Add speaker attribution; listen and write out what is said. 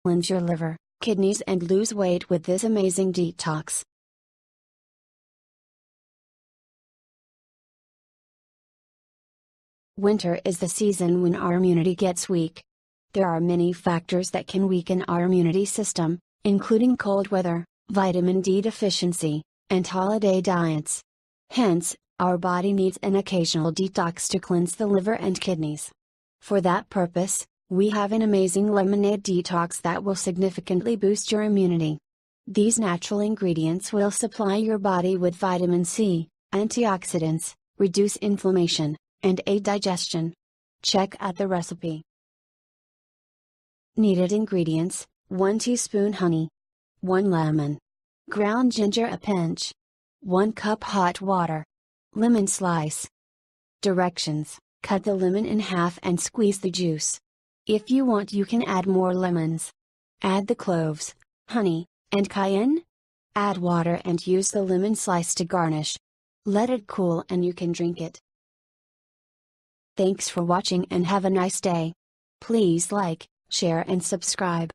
Speaker 1: Cleanse your liver, kidneys and lose weight with this amazing detox. Winter is the season when our immunity gets weak. There are many factors that can weaken our immunity system, including cold weather, vitamin D deficiency, and holiday diets. Hence, our body needs an occasional detox to cleanse the liver and kidneys. For that purpose, we have an amazing lemonade detox that will significantly boost your immunity. These natural ingredients will supply your body with vitamin C, antioxidants, reduce inflammation, and aid digestion. Check out the recipe. Needed ingredients: 1 teaspoon honey, 1 lemon, ground ginger a pinch, 1 cup hot water, lemon slice. Directions: cut the lemon in half and squeeze the juice. If you want, you can add more lemons. Add the cloves, honey, and cayenne. Add water and use the lemon slice to garnish. Let it cool and you can drink it. Thanks for watching and have a nice day. Please like, share and subscribe.